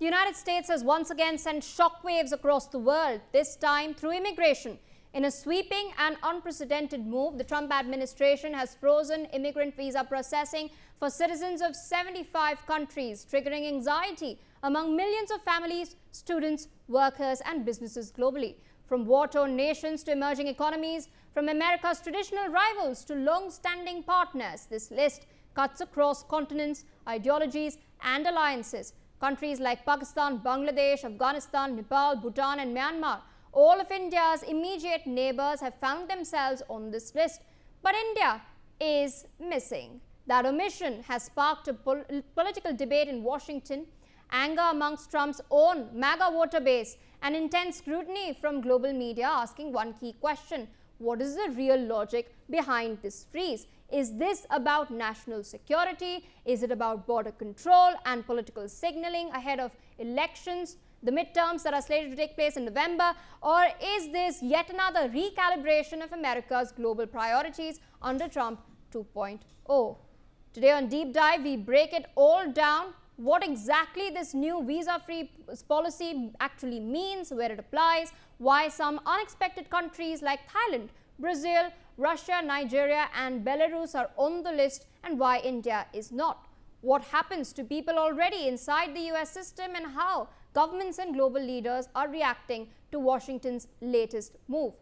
United States has once again sent shockwaves across the world, this time through immigration. In a sweeping and unprecedented move, the Trump administration has frozen immigrant visa processing for citizens of 75 countries, triggering anxiety among millions of families, students, workers, and businesses globally. From war-torn nations to emerging economies, from America's traditional rivals to long-standing partners, this list cuts across continents, ideologies, and alliances. Countries like Pakistan, Bangladesh, Afghanistan, Nepal, Bhutan, and Myanmar, all of India's immediate neighbors, have found themselves on this list. But India is missing. That omission has sparked a political debate in Washington, anger amongst Trump's own MAGA voter base, and intense scrutiny from global media asking one key question: what is the real logic behind this freeze? Is this about national security? Is it about border control and political signaling ahead of elections, the midterms that are slated to take place in November? Or is this yet another recalibration of America's global priorities under Trump 2.0? Today on Deep Dive, we break it all down. What exactly this new visa-free policy actually means, where it applies, why some unexpected countries like Thailand, Brazil, Russia, Nigeria, and Belarus are on the list, and why India is not. What happens to people already inside the US system, and how governments and global leaders are reacting to Washington's latest move.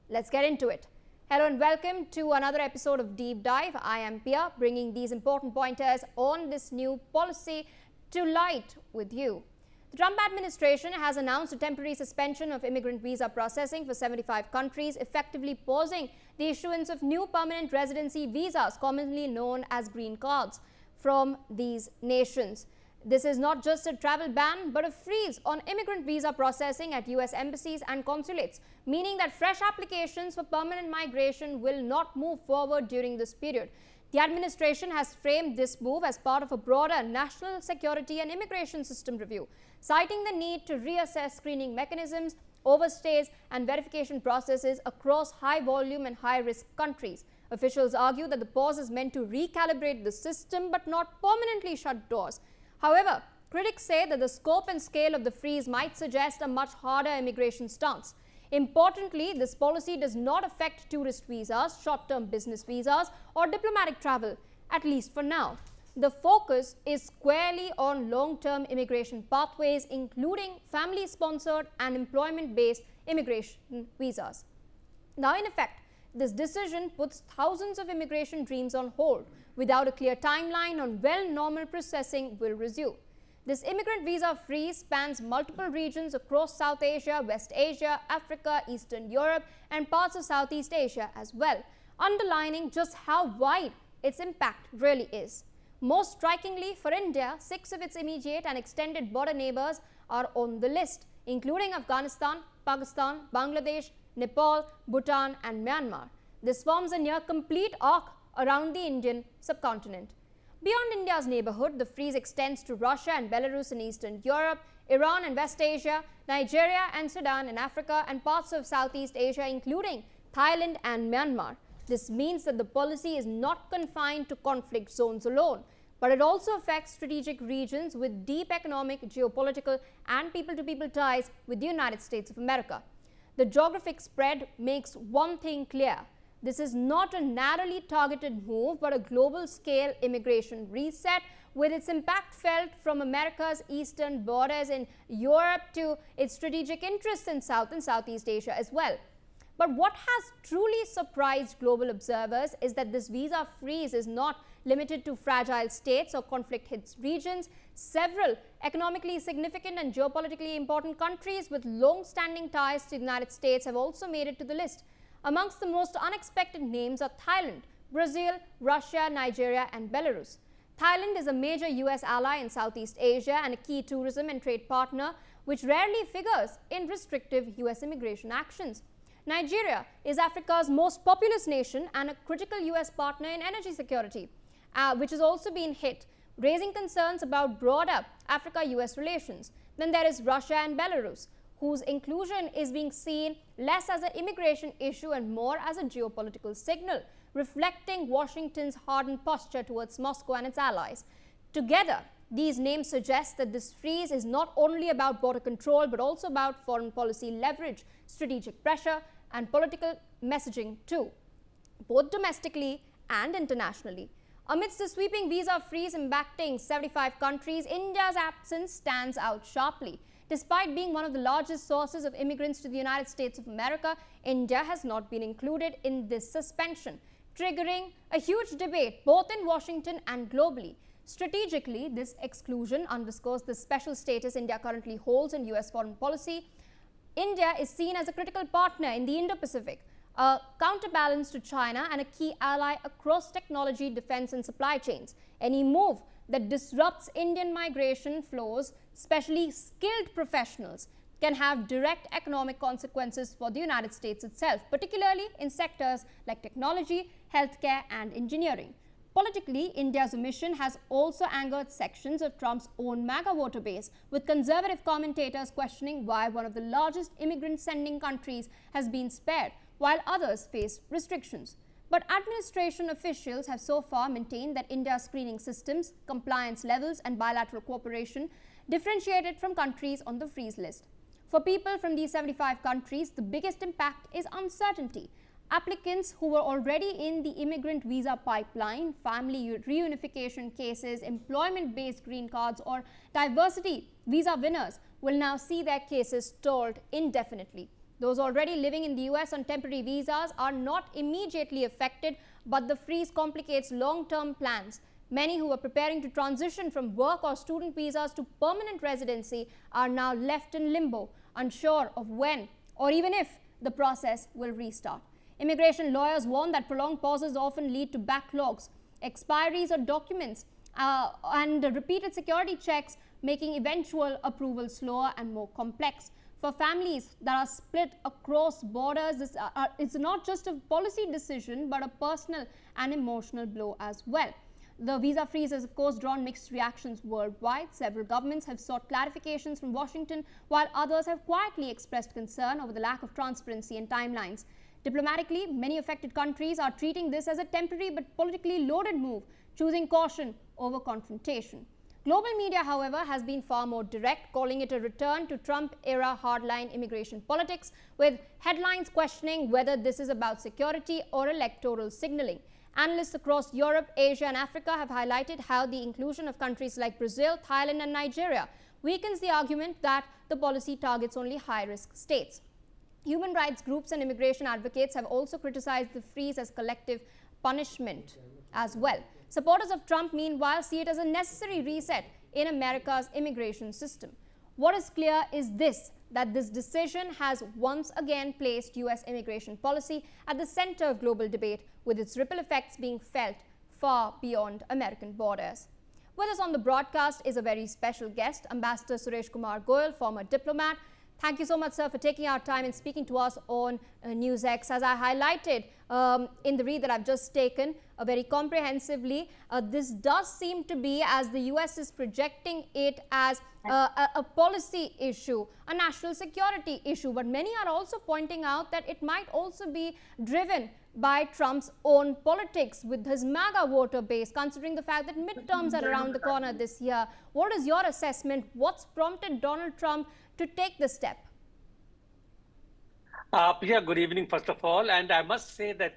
Let's get into it. Hello and welcome to another episode of Deep Dive. I am Pia, bringing these important pointers on this new policy to light with you. The Trump administration has announced a temporary suspension of immigrant visa processing for 75 countries, effectively pausing the issuance of new permanent residency visas, commonly known as green cards, from these nations. This is not just a travel ban, but a freeze on immigrant visa processing at US embassies and consulates, meaning that fresh applications for permanent migration will not move forward during this period. The administration has framed this move as part of a broader national security and immigration system review, citing the need to reassess screening mechanisms, overstays, and verification processes across high-volume and high-risk countries. Officials argue that the pause is meant to recalibrate the system but not permanently shut doors. However, critics say that the scope and scale of the freeze might suggest a much harder immigration stance. Importantly, this policy does not affect tourist visas, short-term business visas, or diplomatic travel, at least for now. The focus is squarely on long-term immigration pathways, including family-sponsored and employment-based immigration visas. Now, in effect, this decision puts thousands of immigration dreams on hold, without a clear timeline on when normal processing will resume. This immigrant visa freeze spans multiple regions across South Asia, West Asia, Africa, Eastern Europe, and parts of Southeast Asia as well, underlining just how wide its impact really is. Most strikingly for India, 6 of its immediate and extended border neighbors are on the list, including Afghanistan, Pakistan, Bangladesh, Nepal, Bhutan, and Myanmar. This forms a near complete arc around the Indian subcontinent. Beyond India's neighborhood, the freeze extends to Russia and Belarus in Eastern Europe, Iran and West Asia, Nigeria and Sudan in Africa, and parts of Southeast Asia, including Thailand and Myanmar. This means that the policy is not confined to conflict zones alone, but it also affects strategic regions with deep economic, geopolitical, and people-to-people ties with the United States of America. The geographic spread makes one thing clear: this is not a narrowly targeted move, but a global-scale immigration reset, with its impact felt from America's eastern borders in Europe to its strategic interests in South and Southeast Asia as well. But what has truly surprised global observers is that this visa freeze is not limited to fragile states or conflict-hit regions. Several economically significant and geopolitically important countries with long-standing ties to the United States have also made it to the list. Amongst the most unexpected names are Thailand, Brazil, Russia, Nigeria, and Belarus. Thailand is a major US ally in Southeast Asia and a key tourism and trade partner, which rarely figures in restrictive US immigration actions. Nigeria is Africa's most populous nation and a critical US partner in energy security, which has also been hit, raising concerns about broader Africa-US relations. Then there is Russia and Belarus, whose inclusion is being seen less as an immigration issue and more as a geopolitical signal, reflecting Washington's hardened posture towards Moscow and its allies. Together, These names suggest that this freeze is not only about border control but also about foreign policy leverage, strategic pressure, and political messaging too, both domestically and internationally. Amidst the sweeping visa freeze impacting 75 countries, India's absence stands out sharply. Despite being one of the largest sources of immigrants to the United States of America, India has not been included in this suspension, triggering a huge debate both in Washington and globally. Strategically, this exclusion underscores the special status India currently holds in US foreign policy. India is seen as a critical partner in the Indo-Pacific, a counterbalance to China and a key ally across technology, defense and supply chains. Any move that disrupts Indian migration flows, especially skilled professionals, can have direct economic consequences for the United States itself, particularly in sectors like technology, healthcare and engineering. Politically, India's omission has also angered sections of Trump's own MAGA voter base, with conservative commentators questioning why one of the largest immigrant-sending countries has been spared, while others face restrictions. But administration officials have so far maintained that India's screening systems, compliance levels and bilateral cooperation differentiated from countries on the freeze list. For people from these 75 countries, the biggest impact is uncertainty. Applicants who were already in the immigrant visa pipeline, family reunification cases, employment-based green cards or diversity visa winners will now see their cases stalled indefinitely. Those already living in the US on temporary visas are not immediately affected, but the freeze complicates long-term plans. Many who were preparing to transition from work or student visas to permanent residency are now left in limbo, unsure of when or even if the process will restart. Immigration lawyers warn that prolonged pauses often lead to backlogs, expiries of documents, and repeated security checks, making eventual approval slower and more complex. For families that are split across borders, it's not just a policy decision but a personal and emotional blow as well. The visa freeze has, of course, drawn mixed reactions worldwide. Several governments have sought clarifications from Washington, while others have quietly expressed concern over the lack of transparency and timelines. Diplomatically, many affected countries are treating this as a temporary but politically loaded move, choosing caution over confrontation. Global media, however, has been far more direct, calling it a return to Trump-era hardline immigration politics, with headlines questioning whether this is about security or electoral signaling. Analysts across Europe, Asia and Africa have highlighted how the inclusion of countries like Brazil, Thailand and Nigeria weakens the argument that the policy targets only high-risk states. Human rights groups and immigration advocates have also criticized the freeze as collective punishment as well. Supporters of Trump, meanwhile, see it as a necessary reset in America's immigration system. What is clear is that this decision has once again placed US immigration policy at the center of global debate, with its ripple effects being felt far beyond American borders. With us on the broadcast is a very special guest, Ambassador Suresh Kumar Goyal, former diplomat. Thank you so much, sir, for taking our time and speaking to us on NewsX. As I highlighted in the read that I've just taken very comprehensively, this does seem to be, as the US is projecting it as a policy issue, a national security issue. But many are also pointing out that it might also be driven by Trump's own politics with his MAGA voter base, considering the fact that midterms are around the corner this year. What is your assessment? What's prompted Donald Trump to take this step? Priya, good evening, first of all. And I must say that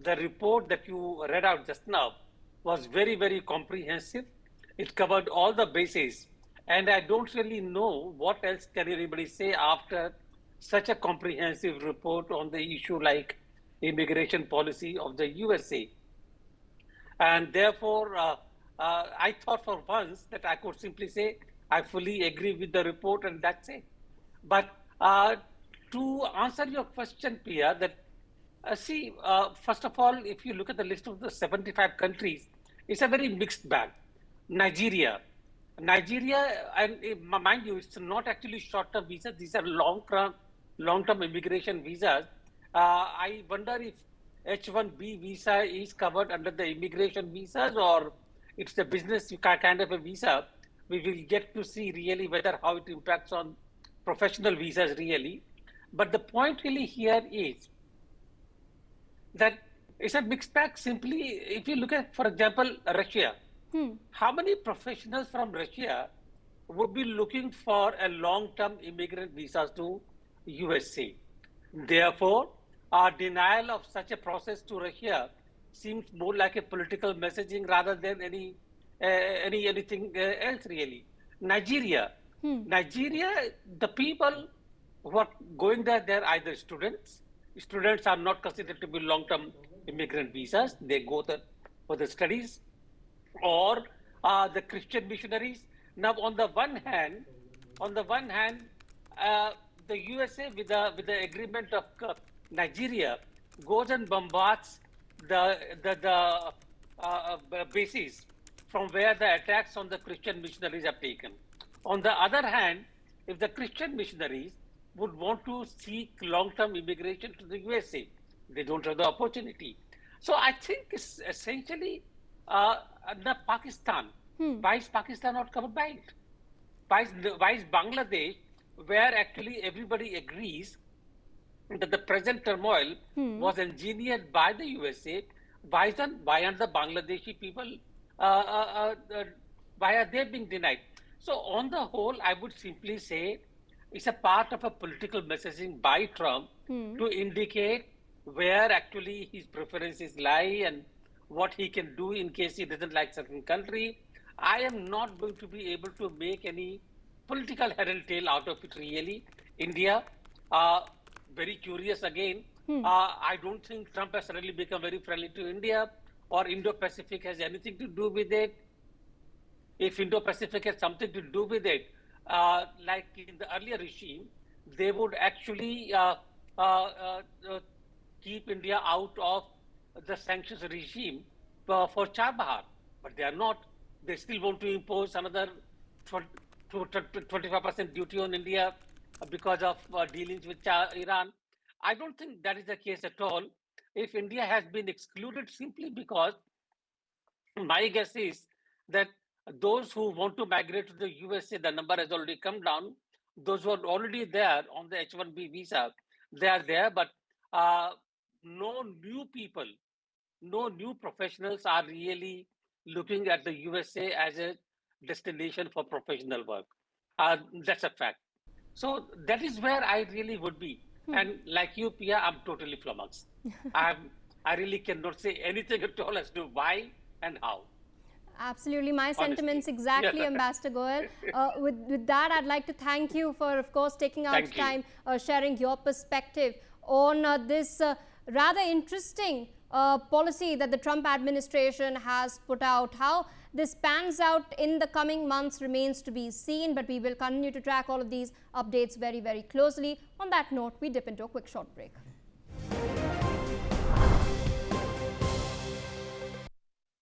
the report that you read out just now was very, very comprehensive. It covered all the bases. And I don't really know what else can anybody say after such a comprehensive report on the issue like immigration policy of the USA. And therefore, I thought for once that I could simply say, I fully agree with the report and that's it. But to answer your question, Priya, that first of all, if you look at the list of the 75 countries, it's a very mixed bag. Nigeria, and mind you, it's not actually short-term visas. These are long-term immigration visas. I wonder if H-1B visa is covered under the immigration visas or it's the business kind of a visa. We will get to see really how it impacts on professional visas really. But the point really here is that it's a mixed bag simply if you look at, for example, Russia. How many professionals from Russia would be looking for a long-term immigrant visas to USA? Therefore, our denial of such a process to Russia seems more like a political messaging rather than anything else really. Nigeria, Nigeria, the people who are going there, they're either students. Students are not considered to be long-term immigrant visas. They go there for the studies, or the Christian missionaries. Now, on the one hand, uh, the USA with the agreement of Nigeria goes and bombards the bases from where the attacks on the Christian missionaries have taken. On the other hand, if the Christian missionaries would want to seek long-term immigration to the USA, they don't have the opportunity. So I think it's essentially uh, the Pakistan. Why is Pakistan not covered by it? Why is Bangladesh, where actually everybody agrees that the present turmoil was engineered by the USA, why aren't the Bangladeshi people, uh, uh, uh, uh, why are they being denied? So on the whole, I would simply say it's a part of a political messaging by Trump to indicate where actually his preferences lie and what he can do in case he doesn't like certain country. I am not going to be able to make any political head and tail out of it really. India, uh, very curious again. I don't think Trump has suddenly become very friendly to India or Indo-Pacific has anything to do with it. If Indo-Pacific has something to do with it, like in the earlier regime, they would actually keep India out of the sanctions regime for Chabahar, but they are not. They still want to impose another 25% duty on India because of dealings with Iran. I don't think that is the case at all. If India has been excluded simply because my guess is that those who want to migrate to the USA, the number has already come down. Those who are already there on the H-1B visa, they are there, but uh, no new people, no new professionals are really looking at the USA as a destination for professional work. That's a fact. So that is where I really would be. And like you, Pia, I'm totally flummoxed. I really cannot say anything at all as to why and how. Absolutely, my Honestly. sentiments exactly, Yeah. Ambassador Goel. With that, I'd like to thank you for, of course, taking out Thank you. time, sharing your perspective on this rather interesting policy that the Trump administration has put out. How this pans out in the coming months remains to be seen, but we will continue to track all of these updates very, very closely. On that note, we dip into a quick short break.